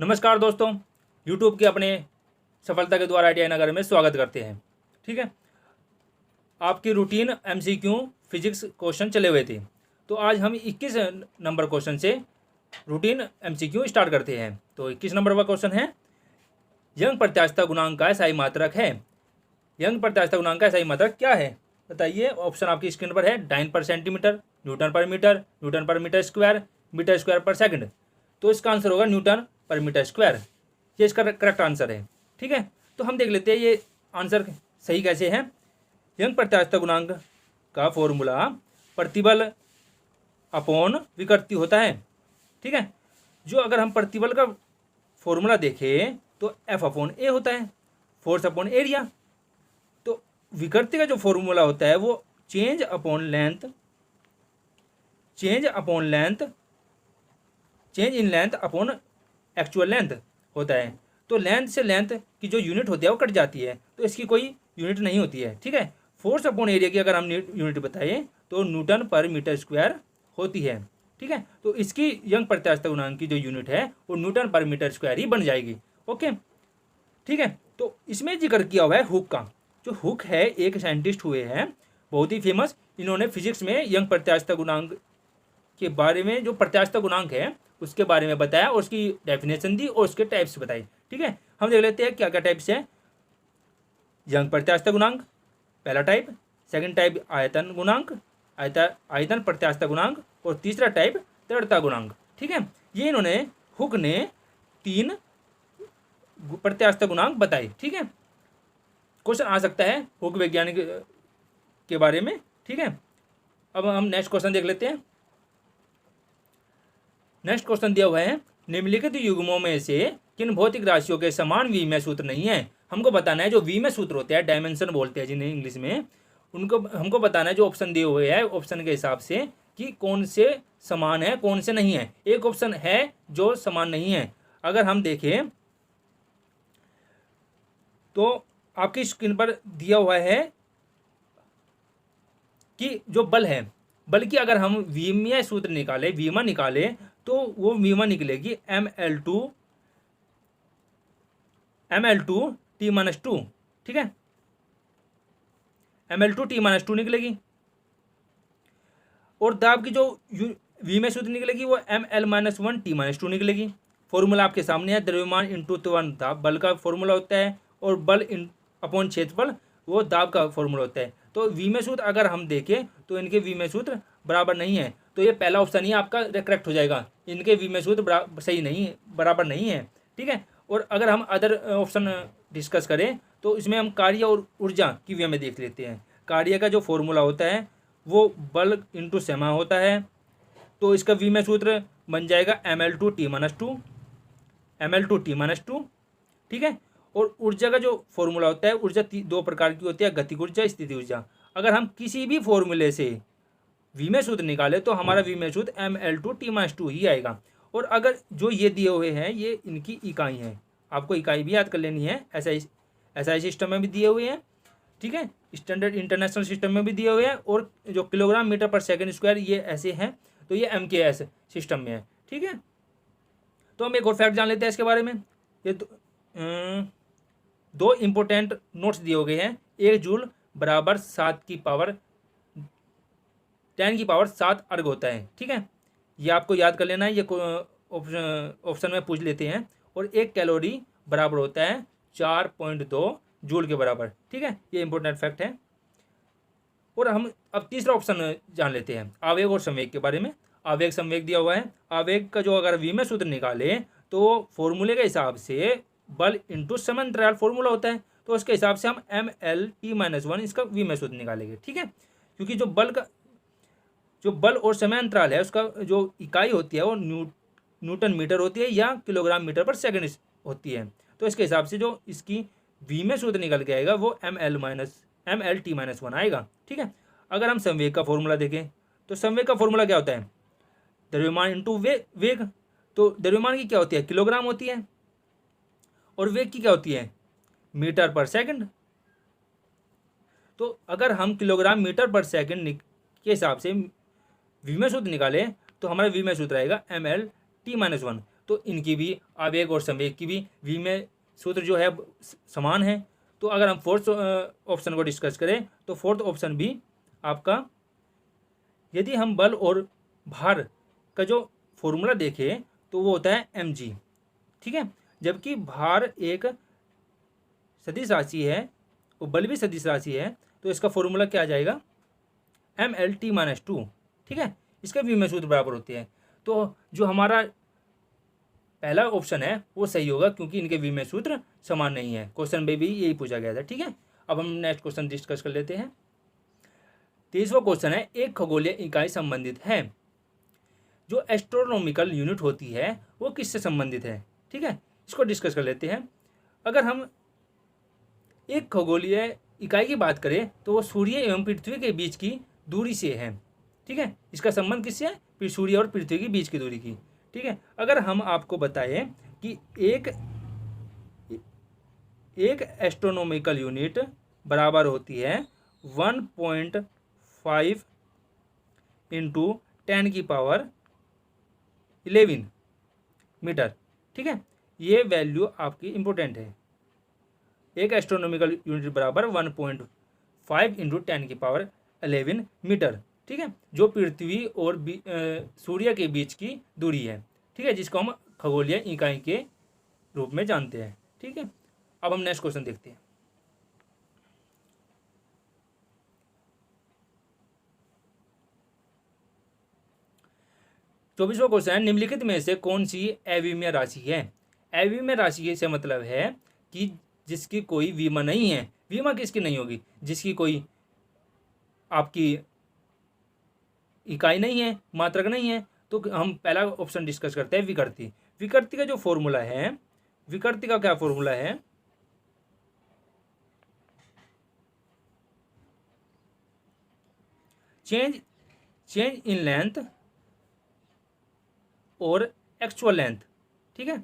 नमस्कार दोस्तों, YouTube के अपने सफलता के द्वार ITI नगर में स्वागत करते हैं। ठीक है, आपकी रूटीन MCQ फिजिक्स क्वेश्चन चले हुए थे, तो आज हम 21 नंबर क्वेश्चन से रूटीन MCQ स्टार्ट करते हैं। तो 21 नंबर का क्वेश्चन है, यंग प्रत्यास्थता गुणांक का SI मात्रक है। यंग प्रत्यास्थता गुणांक का SI मात्रक क्या है बताइए। ऑप्शन आपकी स्क्रीन पर है, डाइन पर सेंटीमीटर, न्यूटन पर मीटर, न्यूटन पर मीटर स्क्वायर पर सेकंड। तो इसका आंसर होगा न्यूटन पर मीटर स्क्वायर। ये इसका करेक्ट आंसर है। ठीक है, तो हम देख लेते हैं ये आंसर सही कैसे है। यंग प्रत्यास्थता गुणांक का फॉर्मूला प्रतिबल अपॉन विकृति होता है। ठीक है, जो अगर हम प्रतिबल का फॉर्मूला देखें तो F अपॉन ए होता है, फोर्स अपॉन एरिया। तो विकृति का जो फॉर्मूला होता है वो change in length upon actual length होता है। तो लेंथ से लेंथ की जो यूनिट होती है वो कट जाती है, तो इसकी कोई यूनिट नहीं होती है। ठीक है, फोर्स अपॉन एरिया की अगर हम यूनिट बताएं तो न्यूटन पर मीटर स्क्वायर होती है। ठीक है, तो इसकी यंग प्रत्यास्थता गुणांक की जो यूनिट है वो न्यूटन पर मीटर स्क्वायर ही बन जाएगी। ओके, ठीक है, तो इसमें जिक्र किया हुआ है हुक का। जो हुक है एक साइंटिस्ट हुए हैं बहुत ही फेमस। इन्होंने फिजिक्स में यंग प्रत्यास्थता गुणांक के बारे में, जो प्रत्यास्थता गुणांक है उसके बारे में बताया और उसकी डेफिनेशन दी और उसके टाइप्स बताए। ठीक है, हम देख लेते हैं क्या क्या टाइप्स है। यंग प्रत्यास्थता गुणांक पहला टाइप, सेकंड टाइप आयतन गुणांक, आयतन प्रत्यास्थता गुणांक, और तीसरा टाइप दृढ़ता गुणांक। ठीक है, ये इन्होंने हुक ने 3 प्रत्यास्थता गुणांक बताए। ठीक है, क्वेश्चन आ सकता है हुक वैज्ञानिक के बारे में। ठीक है, अब हम नेक्स्ट क्वेश्चन देख लेते हैं। नेक्स्ट क्वेश्चन दिया हुआ है, निम्नलिखित युग्मों में से किन भौतिक राशियों के समान विमेय सूत्र नहीं है। हमको बताना है जो विमेय सूत्र होते हैं, डायमेंशन बोलते हैं जिन्हें इंग्लिश में, उनको हमको बताना है। जो ऑप्शन दिए हुए हैं ऑप्शन के हिसाब से कि कौन से समान है कौन से नहीं है। एक ऑप्शन है जो समान नहीं है। अगर हम देखें तो आपकी स्क्रीन पर दिया हुआ है कि जो बल है, बल की अगर हम विमीय सूत्र निकाले, वीमा निकाले, तो वो वीमा निकलेगी ml2 t-2। ठीक है, ml2 t-2 निकलेगी। और दाब की जो विमीय सूत्र निकलेगी वो ml-1 t-2 निकलेगी। फॉर्मूला आपके सामने है, द्रव्यमान इंटू त्वरण दाब बल का फॉर्मूला होता है, और बल अपॉन क्षेत्रफल वो दाब का फॉर्मूला होता है। तो विमेय सूत्र अगर हम देखें तो इनके विमेय सूत्र बराबर नहीं है, तो ये पहला ऑप्शन ही आपका करेक्ट हो जाएगा। इनके विमेय सूत्र सही नहीं है, बराबर नहीं है। ठीक है, और अगर हम अदर ऑप्शन डिस्कस करें तो इसमें हम कार्य और ऊर्जा की वे में देख लेते हैं। कार्य का जो फॉर्मूला होता है वो बल इंटू समय होता है, तो इसका विमेय सूत्र बन जाएगा ml2 t-2। ठीक है, और ऊर्जा का जो फॉर्मूला होता है, ऊर्जा 2 प्रकार की होती है, गतिज ऊर्जा, स्थिति ऊर्जा। अगर हम किसी भी फॉर्मूले से विमेय सूत्र निकाले तो हमारा विमेय सूत्र ml2 t-2 ही आएगा। और अगर जो ये दिए हुए हैं ये इनकी इकाई हैं, आपको इकाई भी याद कर लेनी है। SI सिस्टम में भी दिए हुए हैं। ठीक है, स्टैंडर्ड इंटरनेशनल सिस्टम में भी दिए हुए हैं, और जो किलोग्राम मीटर पर सेकंड स्क्वायर ये ऐसे हैं, तो ये MKS सिस्टम में है। ठीक है, तो हम एक और फैक्ट जान लेते हैं इसके बारे में। ये दो इंपॉर्टेंट नोट्स दिए गए हैं। 1 जूल बराबर 10 की पावर 7 अर्ग होता है। ठीक है, ये आपको याद कर लेना है, ये ऑप्शन में पूछ लेते हैं। और 1 कैलोरी बराबर होता है 4.2 जूल के बराबर। ठीक है, ये इंपॉर्टेंट फैक्ट है। और हम अब तीसरा ऑप्शन जान लेते हैं, आवेग और संवेग के बारे में। आवेग संवेग दिया हुआ है। आवेग का जो अगर विमेय सूत्र निकाले तो फॉर्मूले के हिसाब से बल इंटू समय अंतराल फॉर्मूला होता है, तो उसके हिसाब से हम ml-t-1 इसका विमेय सूत्र निकालेंगे। ठीक है, क्योंकि जो बल और समय अंतराल है उसका जो इकाई होती है वो न्यूटन मीटर होती है या किलोग्राम मीटर पर सेकंड होती है। तो इसके हिसाब से जो इसकी विमेय सूत्र निकल के आएगा वो ml-t-1 आएगा। ठीक है, अगर हम संवेग का फॉर्मूला देखें तो संवेग का फॉर्मूला क्या होता है, द्रव्यमान इंटू वेग। तो द्रव्यमान की क्या होती है, किलोग्राम होती है, और वेग की क्या होती है, मीटर पर सेकंड। तो अगर हम किलोग्राम मीटर पर सेकंड के हिसाब से विमेय सूत्र निकालें तो हमारा विमेय सूत्र आएगा ml-t-1। तो इनकी भी आवेग और संवेग की भी वी में सूत्र जो है समान है। तो अगर हम फोर्थ ऑप्शन को डिस्कस करें तो फोर्थ ऑप्शन भी आपका, यदि हम बल और भार का जो फॉर्मूला देखें तो वो होता है mg, ठीक है। जबकि भार एक सदिश राशि है और बल भी सदिश राशि है, तो इसका फॉर्मूला क्या आ जाएगा, mlt-2, ठीक है। इसका भी में सूत्र बराबर होती है। तो जो हमारा पहला ऑप्शन है वो सही होगा, क्योंकि इनके वी में सूत्र समान नहीं है। क्वेश्चन में भी यही पूछा गया था, ठीक है। अब हम नेक्स्ट क्वेश्चन डिस्कस कर लेते हैं। 30वां क्वेश्चन है, एक खगोलीय इकाई संबंधित है। जो एस्ट्रोनॉमिकल यूनिट होती है वो किससे संबंधित है, ठीक है। इसको डिस्कस कर लेते हैं। अगर हम एक खगोलीय इकाई की बात करें तो वो सूर्य एवं पृथ्वी के बीच की दूरी से है, ठीक है। इसका संबंध किससे है, फिर सूर्य और पृथ्वी के बीच की दूरी की, ठीक है। अगर हम आपको बताएं कि एक एस्ट्रोनॉमिकल यूनिट बराबर होती है 1.5 इंटू 10⁻11 मीटर, ठीक है। ये वैल्यू आपकी इंपॉर्टेंट है। एक एस्ट्रोनॉमिकल यूनिट बराबर 1.5 इंटू 10⁻11 मीटर, ठीक है, जो पृथ्वी और सूर्य के बीच की दूरी है, ठीक है, जिसको हम खगोलीय इकाई के रूप में जानते हैं, ठीक है। अब हम नेक्स्ट क्वेश्चन देखते हैं। चौबीसवां क्वेश्चन है, निम्नलिखित में से कौन सी अविमीय राशि है। अविमीय राशि से मतलब है कि जिसकी कोई विमा नहीं है। विमा किसकी नहीं होगी, जिसकी कोई आपकी इकाई नहीं है, मात्रक नहीं है। तो हम पहला ऑप्शन डिस्कस करते हैं, विकृति। विकृति का जो फॉर्मूला है, विकृति का क्या फॉर्मूला है, चेंज इन लेंथ और एक्चुअल लेंथ, ठीक है।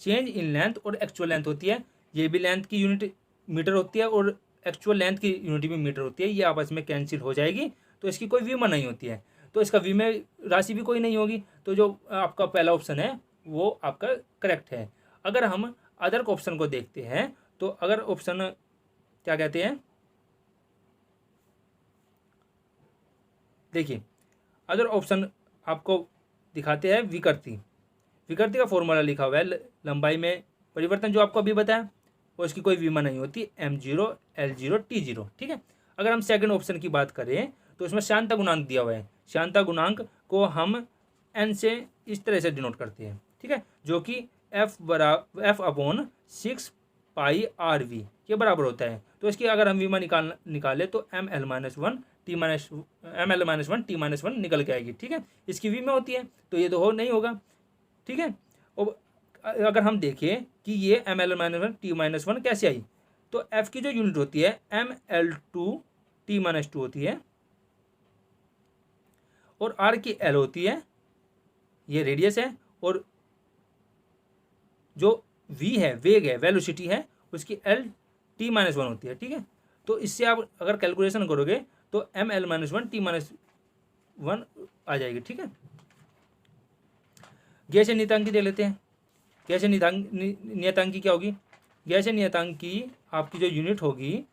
चेंज इन लेंथ और एक्चुअल लेंथ होती है, ये भी लेंथ की यूनिट मीटर होती है और एक्चुअल लेंथ की यूनिट भी मीटर होती है। ये आपस में कैंसिल हो जाएगी, तो इसकी कोई विमा नहीं होती है, तो इसका विमेय राशि भी कोई नहीं होगी। तो जो आपका पहला ऑप्शन है वो आपका करेक्ट है। अगर हम अदर ऑप्शन को देखते हैं तो अगर ऑप्शन क्या कहते हैं, देखिए अदर ऑप्शन आपको दिखाते हैं विकृति। विकृति का फॉर्मूला लिखा हुआ है लंबाई में परिवर्तन, जो आपको अभी बताया, और इसकी कोई विमा नहीं होती, m0 l0 t0, ठीक है। अगर हम सेकंड ऑप्शन की बात करें तो इसमें श्यानता गुणांक दिया हुआ है। श्यानता गुणांक को हम n से इस तरह से डिनोट करते हैं, ठीक है, जो कि f/6πRV के बराबर होता है। तो इसकी अगर हम विमा निकाले तो ml-1 t-1 निकल के आएगी, ठीक है। इसकी विमा होती है, तो ये तो हो नहीं होगा, ठीक है। और अगर हम देखें कि ये ml-1 t-1 कैसे आई, तो f की जो यूनिट होती है ml2 t-2 होती है, और r की l होती है, ये रेडियस है, और जो v है वेग है, वेलोसिटी है, उसकी l t-1 होती है, ठीक है। तो इससे आप अगर कैलकुलेशन करोगे तो ml-1 t-1 आ जाएगी, ठीक है। गैसीय नियतांकी दे लेते हैं। गैसीय नियतांकी क्या होगी, गैसीय नियतांकी आपकी जो यूनिट होगी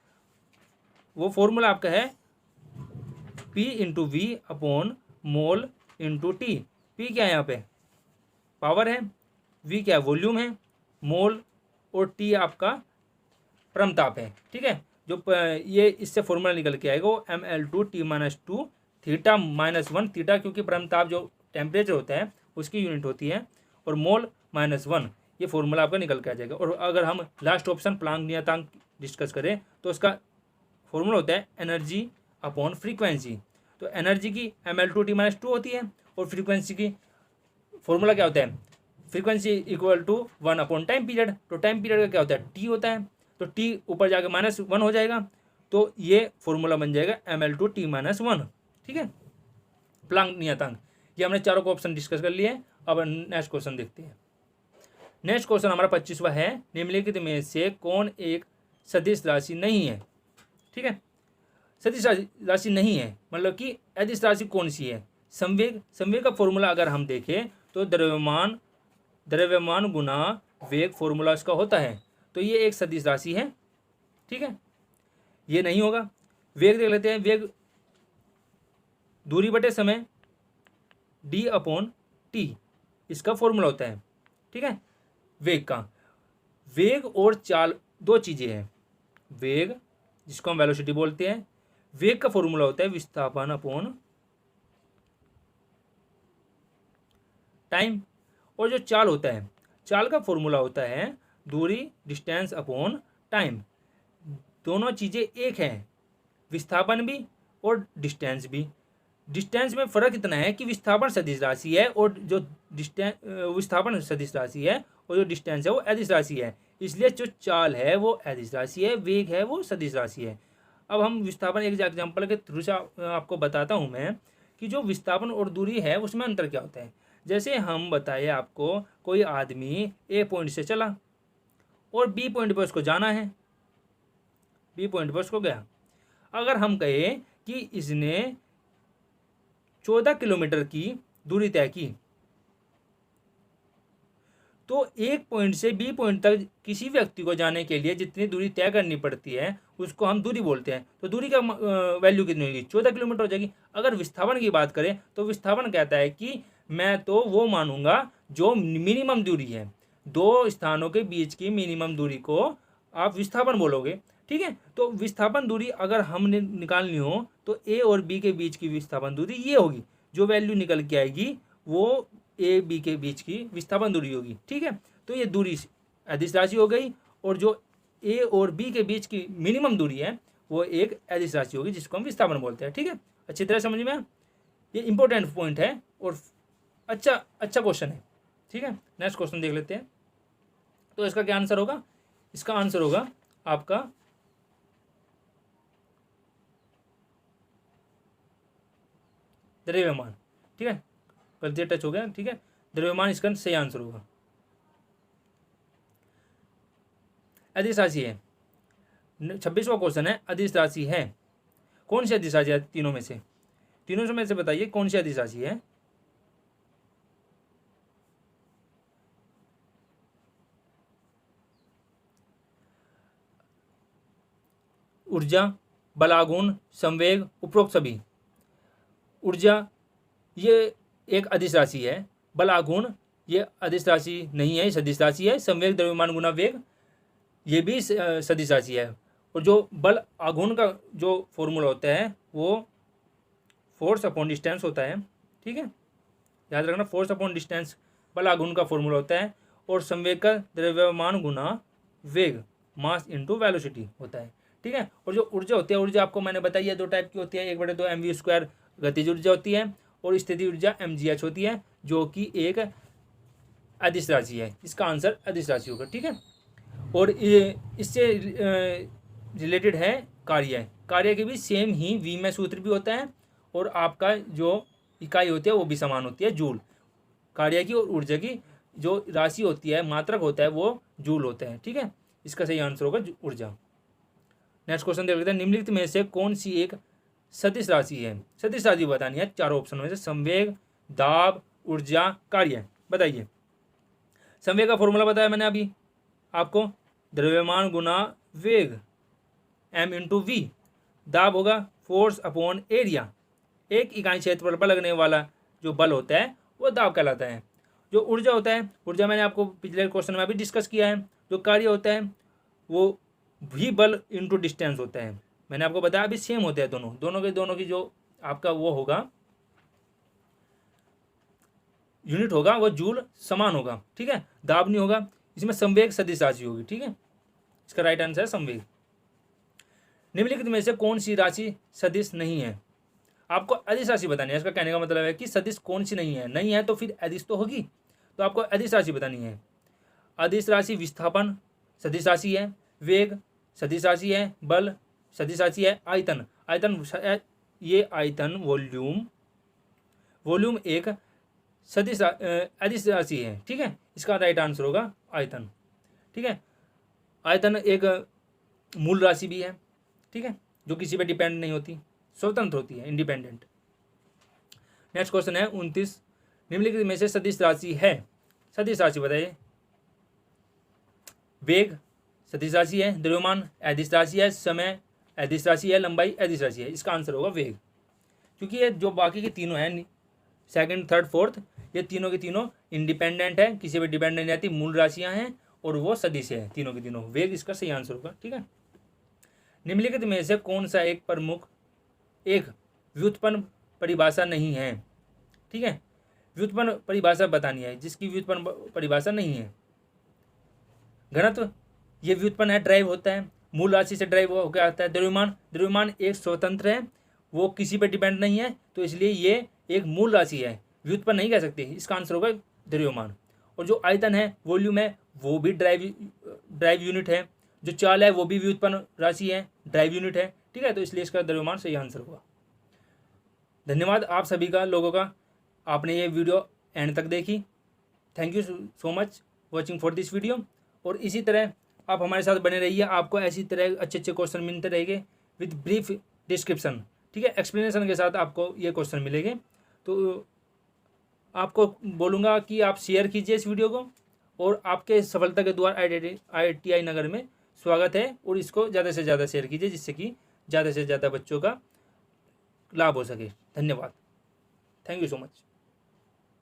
वो फॉर्मूला आपका है P/V/मोल/T। P क्या है यहाँ पे, पावर है, V क्या है, वॉल्यूम है, मोल और T आपका परमताप है, ठीक है। जो ये इससे फॉर्मूला निकल के आएगा वो ml2 t-2 θ-1, थीटा क्योंकि परमताप जो टेम्परेचर होता है उसकी यूनिट होती है, और मोल -1, ये फॉर्मूला आपका निकल के आ जाएगा। और अगर हम लास्ट ऑप्शन प्लांक नियतांक डिस्कस करें तो उसका फॉर्मूला होता है एनर्जी अपॉन फ्रीक्वेंसी। तो एनर्जी की ml2 t-2 होती है, और फ्रीक्वेंसी की फॉर्मूला क्या होता है, frequency equal to 1 time period. तो टाइम पीरियड का क्या होता है, टी होता है, तो टी ऊपर जाके -1 हो जाएगा, तो ये फॉर्मूला बन जाएगा ml2 t-1, ठीक है, प्लांक नियतांक। ये हमने चारों को ऑप्शन डिस्कस कर लिए। अब नेक्स्ट क्वेश्चन देखते हैं। नेक्स्ट क्वेश्चन हमारा 25वां है, निम्नलिखित में से कौन एक सदिश राशि नहीं है, ठीक है। सदिश राशि नहीं है मतलब कि अदिश राशि कौन सी है, संवेग। संवेग का फॉर्मूला अगर हम देखें तो द्रव्यमान द्रव्यमान गुना वेग फॉर्मूला इसका होता है। तो ये एक सदिश राशि है, ठीक है, ये नहीं होगा। वेग देख लेते हैं, वेग दूरी बटे समय d/t इसका फॉर्मूला होता है, ठीक है। वेग का, वेग और चाल दो चीज़ें हैं। वेग जिसको हम वेलोसिटी बोलते हैं, वेग का फॉर्मूला होता है विस्थापन अपॉन टाइम, और जो चाल होता है, चाल का फॉर्मूला होता है दूरी डिस्टेंस अपॉन टाइम। दोनों चीज़ें एक हैं, विस्थापन भी और डिस्टेंस भी। डिस्टेंस में फ़र्क इतना है कि विस्थापन सदिश राशि है और जो विस्थापन सदिश राशि है और जो डिस्टेंस है वो अदिश राशि है, इसलिए जो चाल है वो अदिश राशि है, वेग है वो सदिश राशि है। अब हम विस्थापन एक एग्जाम्पल के थ्रू से आपको बताता हूँ मैं कि जो विस्थापन और दूरी है उसमें अंतर क्या होता है। जैसे हम बताए आपको, कोई आदमी ए पॉइंट से चला और बी पॉइंट पर उसको जाना है, बी पॉइंट पर उसको गया। अगर हम कहें कि इसने 14 किलोमीटर की दूरी तय की, तो एक पॉइंट से बी पॉइंट तक किसी व्यक्ति को जाने के लिए जितनी दूरी तय करनी पड़ती है उसको हम दूरी बोलते हैं। तो दूरी का वैल्यू कितनी होगी, 14 किलोमीटर हो जाएगी। अगर विस्थापन की बात करें तो विस्थापन कहता है कि मैं तो वो मानूंगा जो मिनिमम दूरी है, दो स्थानों के बीच की मिनिमम दूरी को आप विस्थापन बोलोगे, ठीक है। तो विस्थापन दूरी अगर हमने निकालनी हो तो ए और बी के बीच की विस्थापन दूरी ये होगी, जो वैल्यू निकल के आएगी वो ए बी के बीच की विस्थापन दूरी होगी, ठीक है। तो ये दूरी अदिश राशि हो गई, और जो ए और बी के बीच की मिनिमम दूरी है वो एक अदिश राशि होगी जिसको हम विस्थापन बोलते हैं, ठीक है। अच्छी तरह समझ में, ये इंपॉर्टेंट पॉइंट है और अच्छा क्वेश्चन है, ठीक है। नेक्स्ट क्वेश्चन देख लेते हैं। तो इसका क्या आंसर होगा, इसका आंसर होगा आपका द्रव्यमान, ठीक है। गलती टच हो गया, ठीक है। द्रव्यमान इसका सही आंसर होगा। अदिश राशि है, 26वां क्वेश्चन है, अदिश राशि है। कौन सी अदिश राशि है तीनों में से, तीनों में से बताइए कौन सी अदिश राशि है। ऊर्जा, बलागुण, संवेग, उपरोक्त सभी। ऊर्जा ये एक अदिश राशि है, बलागुण ये अदिश राशि नहीं है, सदिश राशि है। संवेग द्रव्यमान गुना वेग ये भी सदिश राशि है। और जो बल आघूर्ण का जो फॉर्मूला होता है वो फोर्स अपॉन डिस्टेंस होता है, ठीक है, याद रखना, फोर्स अपॉन डिस्टेंस बल आघूर्ण का फॉर्मूला होता है। और संवेग का द्रव्यमान गुना वेग, मास इंटू वेलोसिटी होता है, ठीक है। और जो ऊर्जा होती है, ऊर्जा आपको मैंने बताई है दो टाइप की होती है, 1/2 mv² गतिज ऊर्जा होती है और स्थिति ऊर्जा mgh होती है, जो कि एक अदिश राशि है। इसका आंसर अदिश राशि होगा, ठीक है। और ये इससे रिलेटेड है कार्य, कार्य के भी सेम ही वी में सूत्र भी होता है और आपका जो इकाई होती है वो भी समान होती है, जूल। कार्य की और ऊर्जा की जो राशि होती है, मात्रक होता है, वो जूल होता है, ठीक है। इसका सही आंसर होगा ऊर्जा। नेक्स्ट क्वेश्चन देख लेते हैं, निम्नलिखित में से कौन सी एक सदिश राशि है। सदिश राशि बतानी है चारों ऑप्शन में से, संवेग, दाब, ऊर्जा, कार्य। बताइए। संवेग का फॉर्मूला बताया मैंने अभी आपको, द्रव्यमान गुना वेग m इंटू वी। दाब होगा फोर्स अपॉन एरिया, एक इकाई क्षेत्रफल पर लगने वाला जो बल होता है वो दाब कहलाता है। जो ऊर्जा होता है, ऊर्जा मैंने आपको पिछले क्वेश्चन में अभी डिस्कस किया है। जो कार्य होता है वो भी बल इंटू डिस्टेंस होता है, मैंने आपको बताया अभी सेम होते हैं दोनों की जो आपका वो होगा यूनिट होगा वो जूल समान होगा, ठीक है। दाब नहीं होगा, इसमें संवेग सदिश राशि होगी, ठीक है। इसका राइट आंसर है संवेग। निम्नलिखित में से कौन सी राशि सदिश नहीं है। आपको अदिश राशि बतानी है, इसका कहने का मतलब है कि सदिश कौन सी नहीं है, नहीं है तो फिर अदिश तो होगी, तो आपको अदिश राशि बतानी है। अदिश राशि विस्थापन सदिश राशि है, वेग सदिश राशि है, बल सदिश राशि है, आयतन ये आयतन वॉल्यूम एक सदिश अदिश राशि है, ठीक है। इसका राइट आंसर होगा आयतन, ठीक है। आयतन एक मूल राशि भी है, ठीक है, जो किसी पे डिपेंड नहीं होती, स्वतंत्र होती है, इंडिपेंडेंट। नेक्स्ट क्वेश्चन है 29, निम्नलिखित में से सदिश राशि है, सदिश राशि बताइए। वेग सदिश राशि है, द्रव्यमान अदिश राशि है, समय अदिश राशि है, लंबाई अदिश राशि है। इसका आंसर होगा वेग, क्योंकि ये जो बाकी के तीनों हैं, सेकंड, थर्ड, फोर्थ, ये तीनों के तीनों इंडिपेंडेंट है, किसी पे डिपेंडेंट नहीं आती, मूल राशियां हैं और वो सदिश है तीनों के तीनों। वेग इसका सही आंसर होगा। ठीक है, निम्नलिखित में से कौन सा एक प्रमुख एक व्युत्पन्न परिभाषा नहीं है। ठीक है, व्युत्पन्न परिभाषा बतानी है जिसकी व्युत्पन्न परिभाषा नहीं है। घनत्व ये व्युत्पन्न है, ड्राइव होता है, मूल राशि से ड्राइव होकर आता है। द्रव्यमान, द्रव्यमान एक स्वतंत्र है, वो किसी पे डिपेंड नहीं है, तो इसलिए ये एक मूल राशि है, व्युत्पन्न नहीं कह सकते। इसका आंसर होगा द्रव्यमान। और जो आयतन है, वॉल्यूम है, वो भी ड्राइव यूनिट है। जो चाल है वो भी व्युत्पन्न राशि है, ड्राइव यूनिट है। ठीक है, तो इसलिए इसका द्रव्यमान सही आंसर होगा। धन्यवाद आप सभी का, लोगों का, आपने ये वीडियो एंड तक देखी। Thank you so much watching for this video. और इसी तरह आप हमारे साथ बने रहिए, आपको ऐसी तरह अच्छे अच्छे क्वेश्चन मिलते रहेंगे विद ब्रीफ डिस्क्रिप्शन। ठीक है, एक्सप्लेनेशन के साथ आपको ये क्वेश्चन मिलेंगे। तो आपको बोलूँगा कि आप शेयर कीजिए इस वीडियो को, और आपके सफलता के द्वार IITI नगर में स्वागत है। और इसको ज़्यादा से ज़्यादा शेयर कीजिए, जिससे कि ज़्यादा से ज़्यादा बच्चों का लाभ हो सके। धन्यवाद, थैंक यू सो मच।